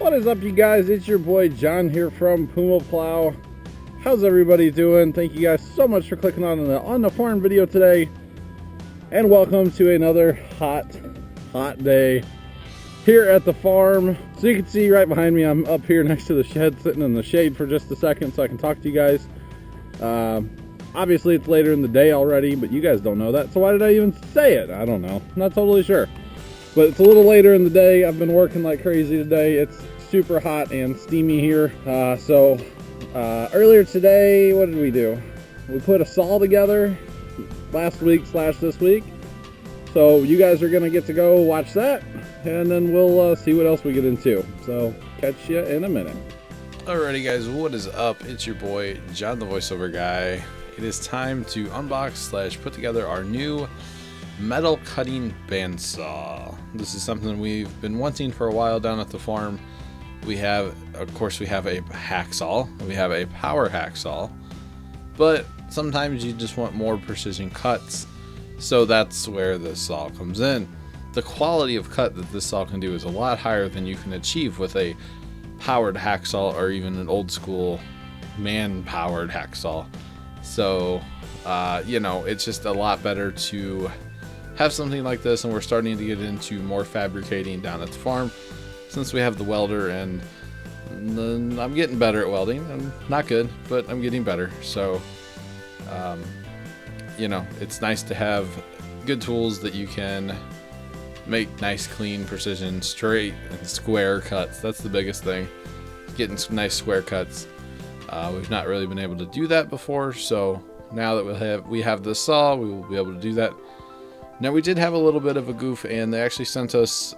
What is up, you guys? It's your boy John here from Puma Plow. How's everybody doing? Thank you guys so much for clicking on the farm video today, and welcome to another hot day here at the farm. So you can see right behind me, I'm up here next to the shed, sitting in the shade for just a second so I can talk to you guys. Obviously it's later in the day already, but you guys don't know that, so why did I even say it? I don't know. I'm not totally sure. But it's a little later in the day. I've been working like crazy today. It's super hot and steamy here. Earlier today, what did we do? We put a saw together last week / this week. So you guys are gonna get to go watch that, and then we'll see what else we get into. So catch you in a minute. Alrighty guys, what is up? It's your boy John, the voiceover guy. It is time to unbox / put together our new metal cutting bandsaw. This is something we've been wanting for a while down at the farm. We have a hacksaw, we have a power hacksaw, but sometimes you just want more precision cuts, so that's where this saw comes in. The quality of cut that this saw can do is a lot higher than you can achieve with a powered hacksaw or even an old school man powered hacksaw. So it's just a lot better to have something like this, and we're starting to get into more fabricating down at the farm since we have the welder, and I'm getting better at welding. I'm not good, but I'm getting better. So it's nice to have good tools that you can make nice, clean, precision, straight and square cuts. That's the biggest thing, getting some nice square cuts. We've not really been able to do that before, so now that we have this saw, we will be able to do that. Now, we did have a little bit of a goof, and they actually sent us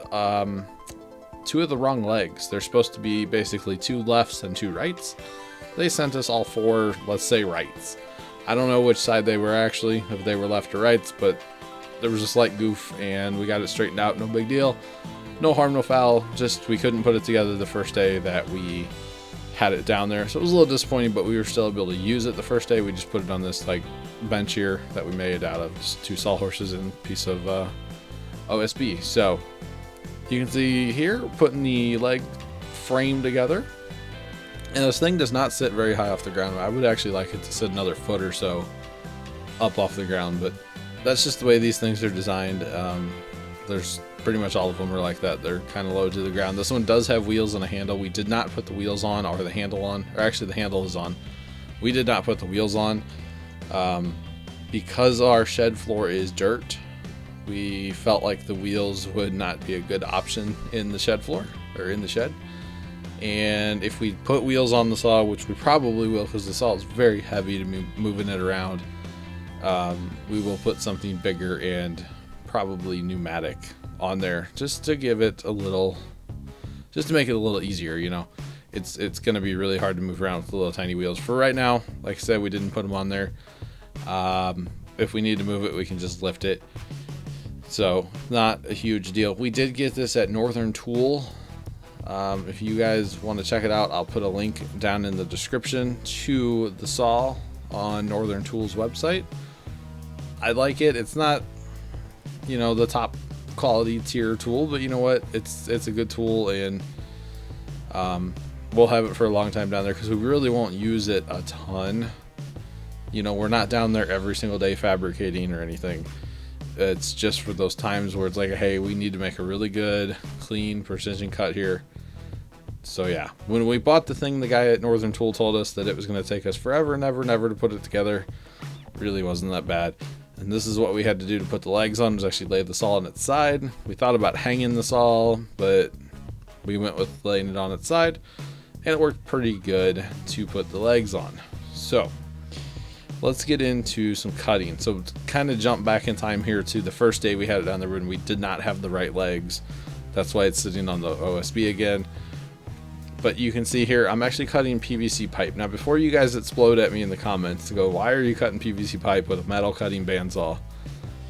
2 of the wrong legs. They're supposed to be basically 2 lefts and 2 rights. They sent us all 4, let's say, rights. I don't know which side they were actually, if they were left or rights, but there was a slight goof, and we got it straightened out. No big deal. No harm, no foul. Just we couldn't put it together the first day that we had it down there. So it was a little disappointing, but we were still able to use it the first day. We just put it on this bench here that we made out of just 2 sawhorses and a piece of OSB. So you can see here, putting the leg frame together, and this thing does not sit very high off the ground. I would actually like it to sit another foot or so up off the ground, but that's just the way these things are designed. There's pretty much all of them are like that. They're kind of low to the ground. This one does have wheels and a handle. We did not put the wheels on, or the handle on, or actually the handle is on. We did not put the wheels on because our shed floor is dirt. We felt like the wheels would not be a good option in the shed floor, or in the shed. And if we put wheels on the saw, which we probably will because the saw is very heavy to moving it around, we will put something bigger and probably pneumatic on there, just to give it a little, just to make it a little easier. It's going to be really hard to move around with the little tiny wheels. For right now, like I said, we didn't put them on there. If we need to move it, we can just lift it. So not a huge deal. We did get this at Northern Tool. If you guys want to check it out, I'll put a link down in the description to the saw on Northern Tool's website. I like it. It's not, the top quality tier tool, but you know what? It's a good tool, and we'll have it for a long time down there because we really won't use it a ton. We're not down there every single day fabricating or anything. It's just for those times where it's like, hey, we need to make a really good, clean, precision cut here. So yeah, when we bought the thing, the guy at Northern Tool told us that it was going to take us forever and ever to put it together. Really wasn't that bad. And this is what we had to do to put the legs on, was actually lay the saw on its side. We thought about hanging the saw, but we went with laying it on its side, and it worked pretty good to put the legs on. So let's get into some cutting. So kind of jump back in time here to the first day we had it down there when we did not have the right legs. That's why it's sitting on the OSB again. But you can see here, I'm actually cutting PVC pipe. Now, before you guys explode at me in the comments to go, why are you cutting PVC pipe with a metal cutting bandsaw?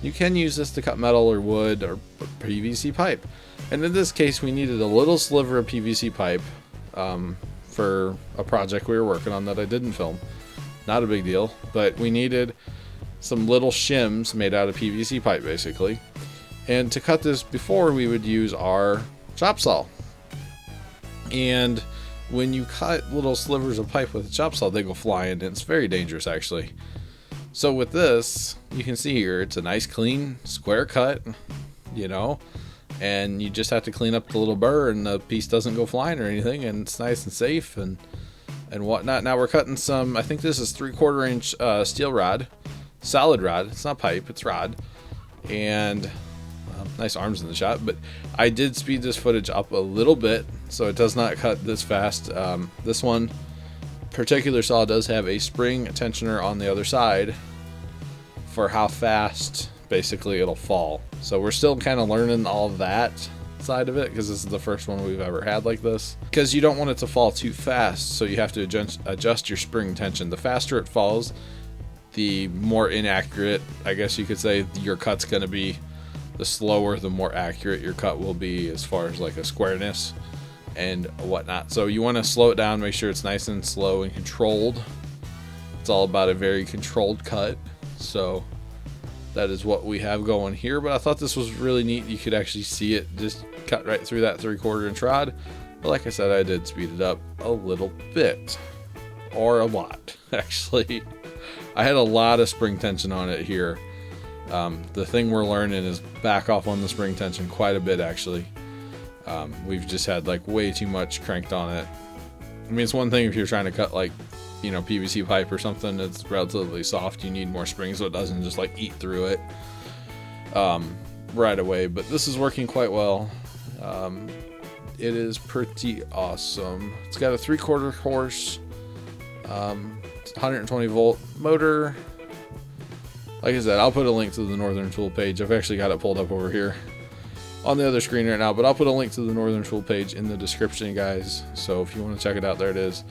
You can use this to cut metal or wood or PVC pipe. And in this case, we needed a little sliver of PVC pipe for a project we were working on that I didn't film. Not a big deal, but we needed some little shims made out of PVC pipe, basically. And to cut this before, we would use our chop saw. And when you cut little slivers of pipe with a chop saw, they go flying, and it's very dangerous actually. So with this, you can see here, it's a nice clean square cut, you know, and you just have to clean up the little burr and the piece doesn't go flying or anything, and it's nice and safe and whatnot. Now we're cutting some, I think this is 3/4 inch steel rod, solid rod. It's not pipe, it's rod, and nice arms in the shot. But I did speed this footage up a little bit so it does not cut this fast. This one particular saw does have a spring tensioner on the other side for how fast basically it'll fall. So we're still kind of learning all that side of it, because this is the first one we've ever had like this, because you don't want it to fall too fast, so you have to adjust your spring tension. The faster it falls, the more inaccurate, I guess you could say, your cut's going to be. The slower, the more accurate your cut will be as far as like a squareness and whatnot. So you want to slow it down, make sure it's nice and slow and controlled. It's all about a very controlled cut. So that is what we have going here. But I thought this was really neat. You could actually see it just cut right through that 3/4 inch rod. But like I said, I did speed it up a little bit, or a lot actually. I had a lot of spring tension on it here. The thing we're learning is back off on the spring tension quite a bit actually. We've just had like way too much cranked on it. I mean, it's one thing if you're trying to cut like, you know, PVC pipe or something that's relatively soft, you need more spring so it doesn't just like eat through it right away. But this is working quite well. It is pretty awesome. It's got a 3/4 horse, 120 volt motor. Like I said, I'll put a link to the Northern Tool page. I've actually got it pulled up over here on the other screen right now, but I'll put a link to the Northern Tool page in the description, guys. So if you want to check it out, there it is.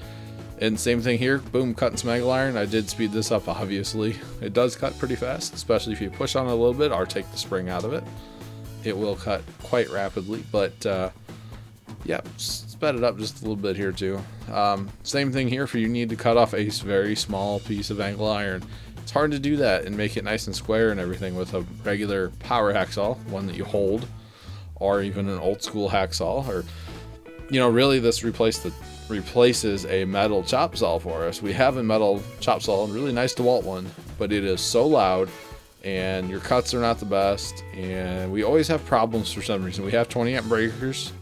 And same thing here, boom, cutting some angle iron. I did speed this up, obviously. It does cut pretty fast, especially if you push on it a little bit or take the spring out of it. It will cut quite rapidly, but yeah, sped it up just a little bit here too. Same thing here, if you need to cut off a very small piece of angle iron. It's hard to do that and make it nice and square and everything with a regular power hacksaw, one that you hold, or even an old school hacksaw, or, you know, really this replaces a metal chop saw for us. We have a metal chop saw, a really nice DeWalt one, but it is so loud and your cuts are not the best, and we always have problems for some reason. We have 20 amp breakers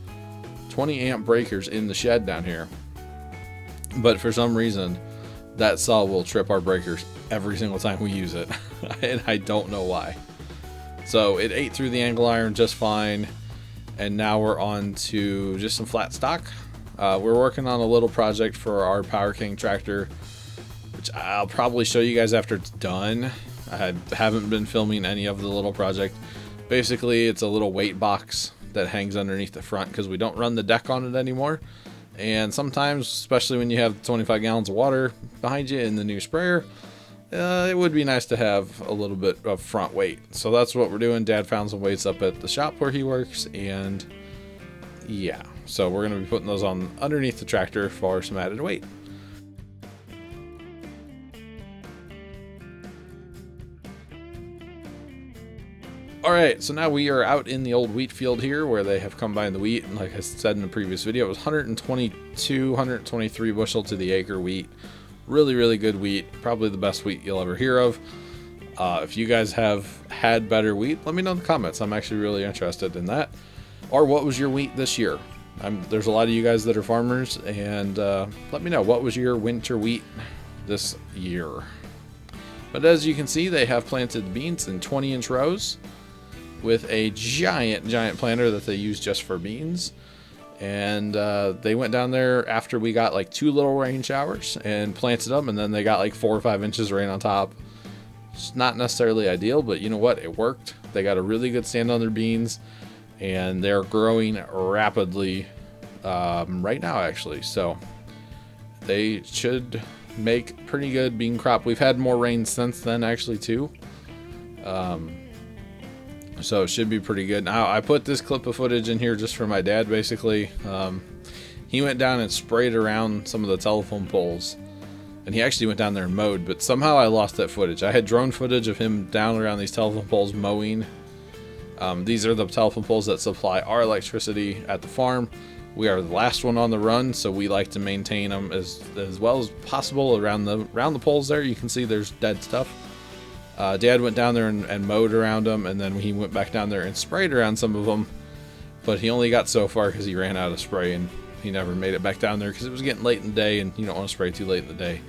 in the shed down here, but for some reason that saw will trip our breakers every single time we use it. And I don't know why. So it ate through the angle iron just fine, and now we're on to just some flat stock. We're working on a little project for our Power King tractor, which I'll probably show you guys after it's done. I haven't been filming any of the little project. Basically, it's a little weight box that hangs underneath the front because we don't run the deck on it anymore. And sometimes, especially when you have 25 gallons of water behind you in the new sprayer, it would be nice to have a little bit of front weight. So that's what we're doing. Dad found some weights up at the shop where he works, and yeah, so we're going to be putting those on underneath the tractor for some added weight. Alright, so now we are out in the old wheat field here where they have combined the wheat, and like I said in the previous video, it was 123 bushel to the acre wheat. Really, really good wheat. Probably the best wheat you'll ever hear of. If you guys have had better wheat, let me know in the comments. I'm actually really interested in that. Or what was your wheat this year? There's a lot of you guys that are farmers, and let me know, what was your winter wheat this year? But as you can see, they have planted beans in 20-inch rows with a giant planter that they use just for beans. And they went down there after we got like 2 little rain showers and planted them, and then they got like 4 or 5 inches of rain on top. It's not necessarily ideal, but you know what? It worked. They got a really good stand on their beans, and they're growing rapidly right now, actually. So they should make pretty good bean crop. We've had more rain since then, actually, too. So it should be pretty good. Now, I put this clip of footage in here just for my dad, basically. He went down and sprayed around some of the telephone poles, and he actually went down there and mowed, but somehow I lost that footage. I had drone footage of him down around these telephone poles mowing. These are the telephone poles that supply our electricity at the farm. We are the last one on the run, so we like to maintain them as well as possible around the poles there. You can see there's dead stuff. Dad went down there and mowed around them, and then he went back down there and sprayed around some of them, but he only got so far because he ran out of spray, and he never made it back down there because it was getting late in the day, and you don't want to spray too late in the day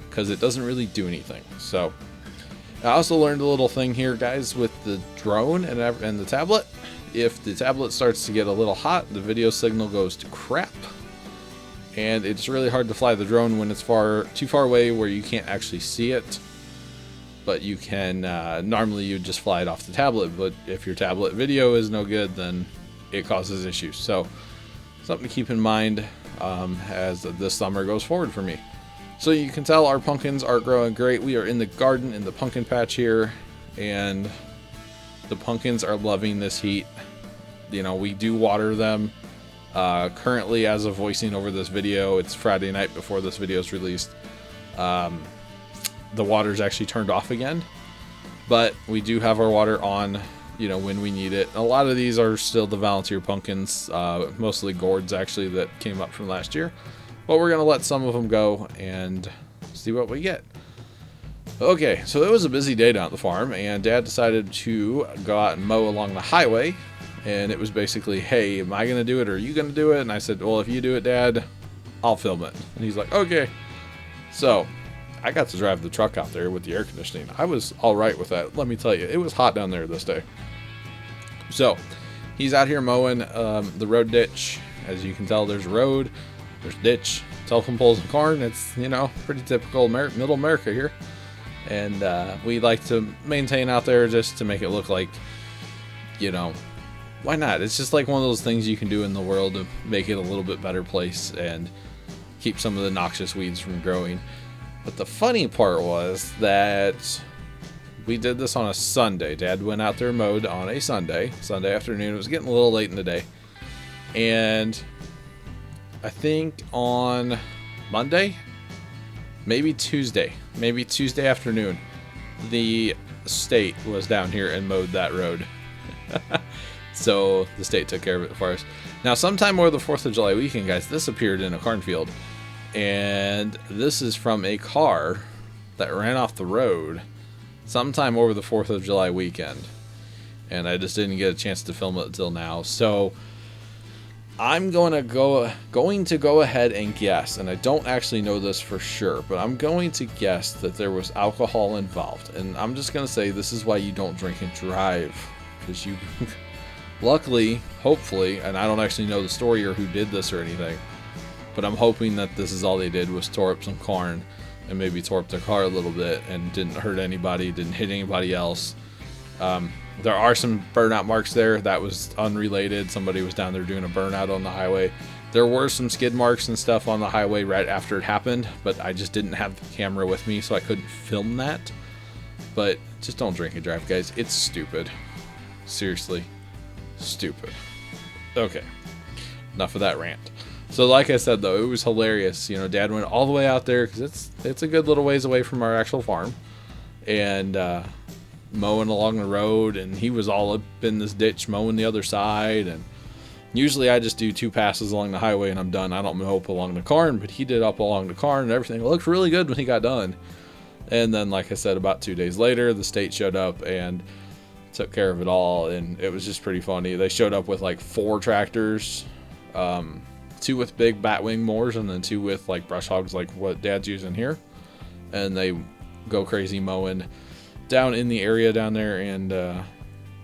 because it doesn't really do anything. So I also learned a little thing here, guys, with the drone and the tablet. If the tablet starts to get a little hot, the video signal goes to crap, and it's really hard to fly the drone when it's too far away where you can't actually see it. But you can, normally you just fly it off the tablet, but if your tablet video is no good, then it causes issues. So something to keep in mind as this summer goes forward for me. So you can tell our pumpkins are growing great. We are in the garden in the pumpkin patch here, and the pumpkins are loving this heat. You know, we do water them. Currently, as of voicing over this video, it's Friday night before this video is released. The water's actually turned off again, but we do have our water on, you know, when we need it. A lot of these are still the volunteer pumpkins, mostly gourds actually that came up from last year, but we're gonna let some of them go and see what we get. Okay, so it was a busy day down at the farm, and Dad decided to go out and mow along the highway, and it was basically, hey, am I gonna do it or are you gonna do it? And I said, well, if you do it, Dad, I'll film it. And he's like, okay. So I got to drive the truck out there with the air conditioning. I was all right with that. Let me tell you, it was hot down there this day. So he's out here mowing the road ditch. As you can tell, there's a road, there's ditch, telephone poles and corn. It's, you know, pretty typical middle America here. And we like to maintain out there just to make it look like, you know, why not? It's just like one of those things you can do in the world to make it a little bit better place and keep some of the noxious weeds from growing. But the funny part was that we did this on a Sunday. Dad went out there and mowed on a Sunday afternoon. It was getting a little late in the day. And I think on Monday, maybe Tuesday afternoon, the state was down here and mowed that road. So the state took care of it for us. Now, sometime over the 4th of July weekend, guys, this appeared in a cornfield. And this is from a car that ran off the road sometime over the 4th of July weekend. And I just didn't get a chance to film it until now. So I'm going to go ahead and guess, and I don't actually know this for sure, but I'm going to guess that there was alcohol involved. And I'm just going to say this is why you don't drink and drive. Because you, luckily, hopefully, and I don't actually know the story or who did this or anything, but I'm hoping that this is all they did was tore up some corn and maybe tore up their car a little bit and didn't hurt anybody, didn't hit anybody else. There are some burnout marks there. That was unrelated. Somebody was down there doing a burnout on the highway. There were some skid marks and stuff on the highway right after it happened, but I just didn't have the camera with me, so I couldn't film that. But just don't drink and drive, guys. It's stupid. Seriously. Stupid. Okay. Enough of that rant. So like I said, though, it was hilarious. You know, Dad went all the way out there because it's a good little ways away from our actual farm, and mowing along the road, and he was all up in this ditch mowing the other side. And usually I just do 2 passes along the highway and I'm done. I don't mow up along the corn, but he did up along the corn, and everything looked really good when he got done. And then, like I said, about 2 days later, the state showed up and took care of it all, and it was just pretty funny. They showed up with like 4 tractors, 2 with big batwing mowers, and then 2 with like brush hogs like what Dad's using here. And they go crazy mowing down in the area down there. And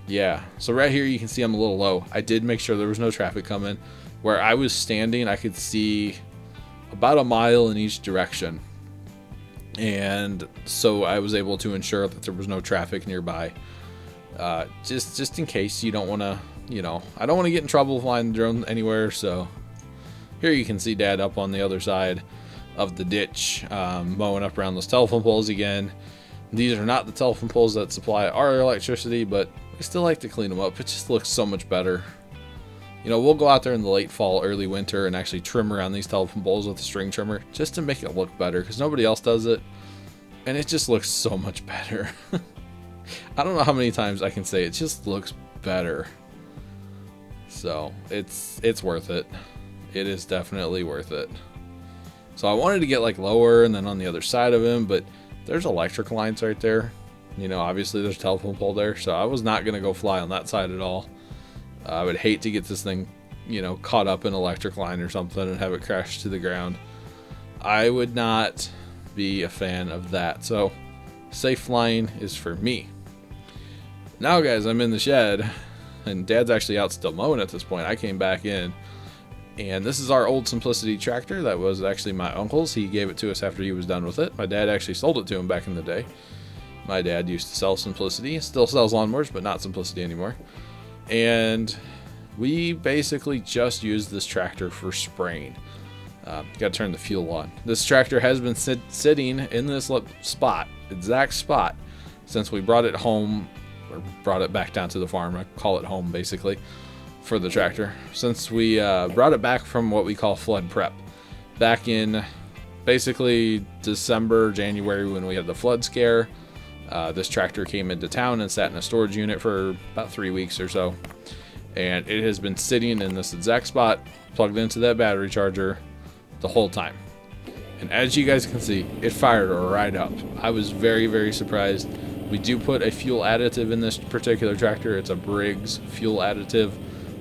yeah, so right here you can see I'm a little low. I did make sure there was no traffic coming. Where I was standing, I could see about a mile in each direction, and so I was able to ensure that there was no traffic nearby, just in case. You don't want to, you know, I don't want to get in trouble flying the drone anywhere. So here you can see Dad up on the other side of the ditch, mowing up around those telephone poles again. These are not the telephone poles that supply our electricity, but we still like to clean them up. It just looks so much better. You know, we'll go out there in the late fall, early winter, and actually trim around these telephone poles with a string trimmer just to make it look better, because nobody else does it, and it just looks so much better. I don't know how many times I can say it just looks better. So it's worth it. It is definitely worth it. So I wanted to get like lower and then on the other side of him, but there's electric lines right there. You know, obviously there's a telephone pole there, so I was not going to go fly on that side at all. I would hate to get this thing, you know, caught up in an electric line or something and have it crash to the ground. I would not be a fan of that. So safe flying is for me. Now guys, I'm in the shed and Dad's actually out still mowing at this point. I came back in, and this is our old Simplicity tractor that was actually my uncle's. He gave it to us after he was done with it. My dad actually sold it to him back in the day. My dad used to sell Simplicity. Still sells lawnmowers, but not Simplicity anymore. And we basically just use this tractor for spraying. Got to turn the fuel on. This tractor has been sitting in this exact spot, since we brought it home, or brought it back down to the farm. I call it home basically for the tractor. Since we brought it back from what we call flood prep, back in basically December, January, when we had the flood scare. This tractor came into town and sat in a storage unit for about 3 weeks or so. And it has been sitting in this exact spot, plugged into that battery charger the whole time. And as you guys can see, it fired right up. I was very, very surprised. We do put a fuel additive in this particular tractor. It's a Briggs fuel additive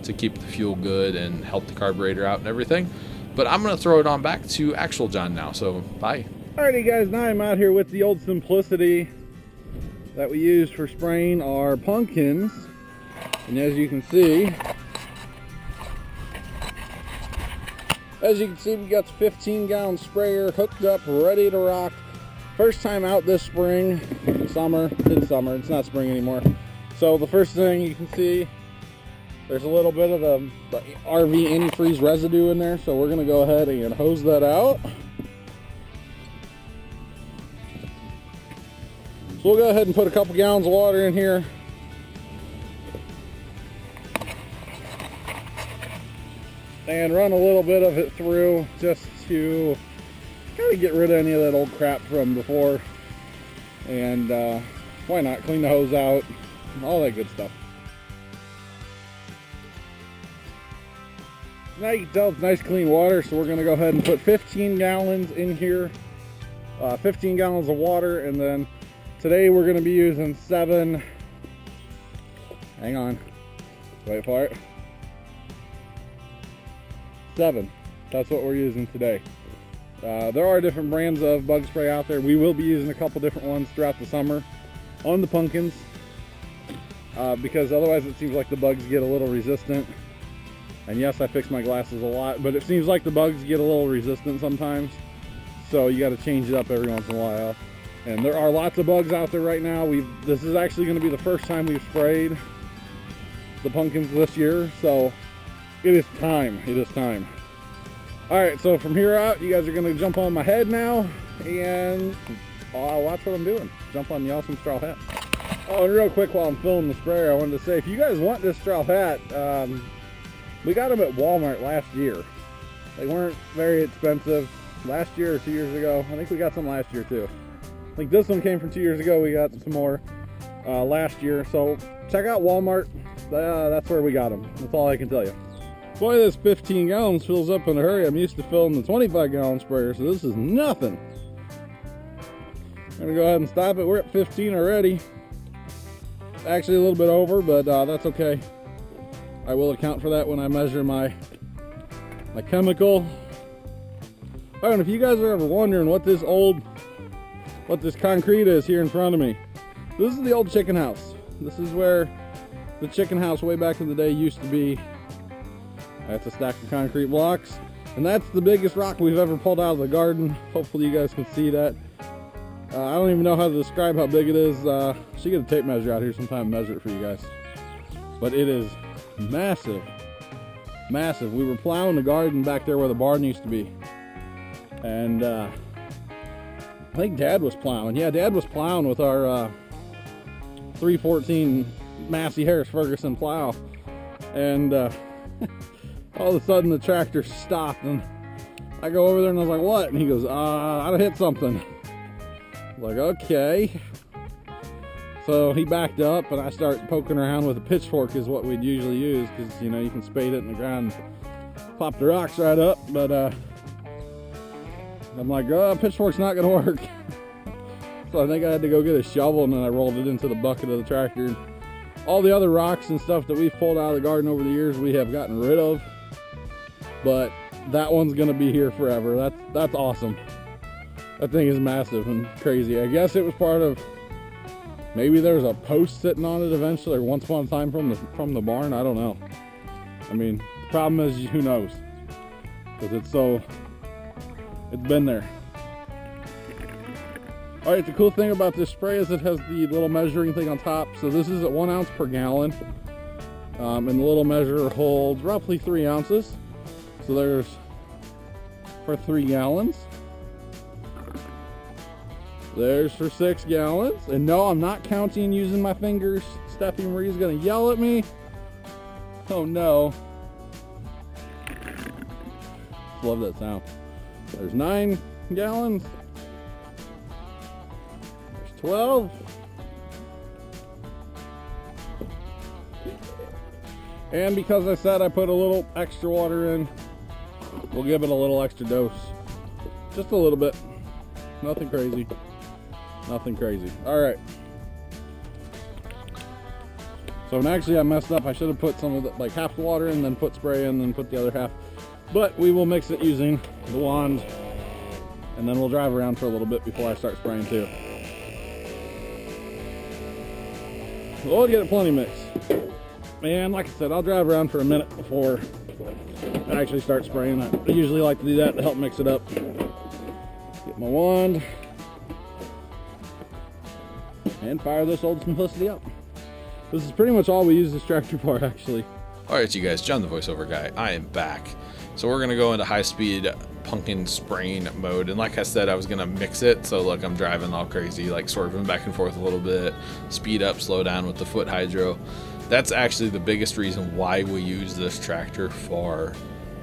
to keep the fuel good and help the carburetor out and everything. But I'm going to throw it on back to actual John now, so bye. Alrighty guys, now I'm out here with the old Simplicity that we used for spraying our pumpkins. And as you can see, we got the 15-gallon sprayer hooked up, ready to rock. First time out this spring, it's summer, it's not spring anymore. So the first thing you can see, there's a little bit of the RV antifreeze residue in there, so we're gonna go ahead and hose that out. So we'll go ahead and put a couple gallons of water in here. And run a little bit of it through just to kind of get rid of any of that old crap from before. And why not clean the hose out, all that good stuff. Now you can tell it's nice clean water, so we're going to go ahead and put 15 gallons in here. 15 gallons of water, and then today we're going to be using 7, hang on, wait for it, 7, that's what we're using today. There are different brands of bug spray out there. We will be using a couple different ones throughout the summer on the pumpkins, because otherwise it seems like the bugs get a little resistant. And yes, I fix my glasses a lot, but it seems like the bugs get a little resistant sometimes, so you got to change it up every once in a while. And there are lots of bugs out there right now. This is actually going to be the first time we've sprayed the pumpkins this year, so it is time. All right, so from here out, you guys are going to jump on my head now, and watch what I'm doing. Jump on the awesome straw hat. Oh, and real quick, while I'm filling the sprayer, I wanted to say, if you guys want this straw hat, we got them at Walmart last year. They weren't very expensive. Last year or 2 years ago. I think we got some last year too. I think this one came from 2 years ago. We got some more last year. So check out Walmart. That's where we got them. That's all I can tell you. Boy, this 15 gallons fills up in a hurry. I'm used to filling the 25 gallon sprayer, so this is nothing. I'm gonna go ahead and stop it. We're at 15 already. Actually a little bit over, but that's okay. I will account for that when I measure my chemical. Oh, and if you guys are ever wondering what this concrete is here in front of me, this is the old chicken house. This is where the chicken house way back in the day used to be. That's a stack of concrete blocks, and that's the biggest rock we've ever pulled out of the garden. Hopefully you guys can see that. I don't even know how to describe how big it is. Should get a tape measure out here sometime and measure it for you guys. But it is massive. Massive. We were plowing the garden back there where the barn used to be. And I think Dad was plowing. Yeah, Dad was plowing with our 314 Massey Harris Ferguson plow. And all of a sudden the tractor stopped, and I go over there and I was like, what? And he goes, I hit something. I was like, okay. So he backed up, and I start poking around with a pitchfork is what we'd usually use, because you know you can spade it in the ground, popped the rocks right up, but I'm like, oh, pitchfork's not gonna work. So I think I had to go get a shovel, and then I rolled it into the bucket of the tractor. All the other rocks and stuff that we've pulled out of the garden over the years, we have gotten rid of, but that one's gonna be here forever. That's awesome. That thing is massive and crazy. I guess it was part of, maybe there was a post sitting on it eventually, or once upon a time from the barn. I don't know. I mean, the problem is, who knows? Because it's been there. All right, the cool thing about this spray is it has the little measuring thing on top. So this is at 1 ounce per gallon. And the little measure holds roughly 3 ounces. So there's for 3 gallons. There's for 6 gallons. And no, I'm not counting using my fingers. Steffi Marie's gonna yell at me. Oh no. Love that sound. There's 9 gallons. There's 12. And because I said I put a little extra water in, we'll give it a little extra dose. Just a little bit. Nothing crazy. Nothing crazy. Alright. So actually I messed up. I should have put some of the, like half the water in, then put spray in, then put the other half. But we will mix it using the wand, and then we'll drive around for a little bit before I start spraying too. We'll get it plenty mixed. And like I said, I'll drive around for a minute before I actually start spraying. I usually like to do that to help mix it up. Get my wand and fire this old simplicity up. This is pretty much all we use this tractor for, actually. All right, you guys, John the voiceover guy, I am back. So we're gonna go into high-speed pumpkin spraying mode, and like I said, I was gonna mix it. So look, I'm driving all crazy, like swerving back and forth a little bit, speed up, slow down with the foot hydro. That's actually the biggest reason why we use this tractor for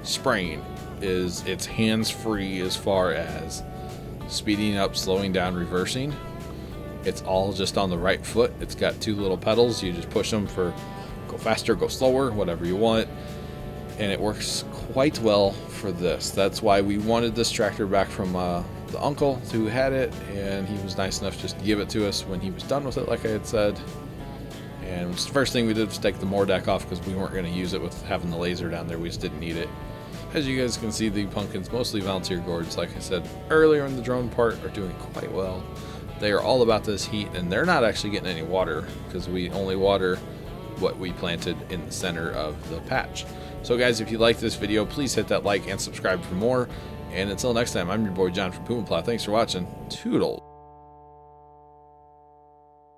spraying, is it's hands-free as far as speeding up, slowing down, reversing. It's all just on the right foot. It's got 2 little pedals. You just push them for go faster, go slower, whatever you want. And it works quite well for this. That's why we wanted this tractor back from the uncle who had it, and he was nice enough just to give it to us when he was done with it, like I had said. And the first thing we did was take the mower deck off because we weren't going to use it with having the laser down there. We just didn't need it. As you guys can see, the pumpkins, mostly volunteer gourds, like I said earlier in the drone part, are doing quite well. They are all about this heat, and they're not actually getting any water because we only water what we planted in the center of the patch. So guys, if you like this video, please hit that like and subscribe for more. And until next time, I'm your boy John from Puma Plow. Thanks for watching. Toodles.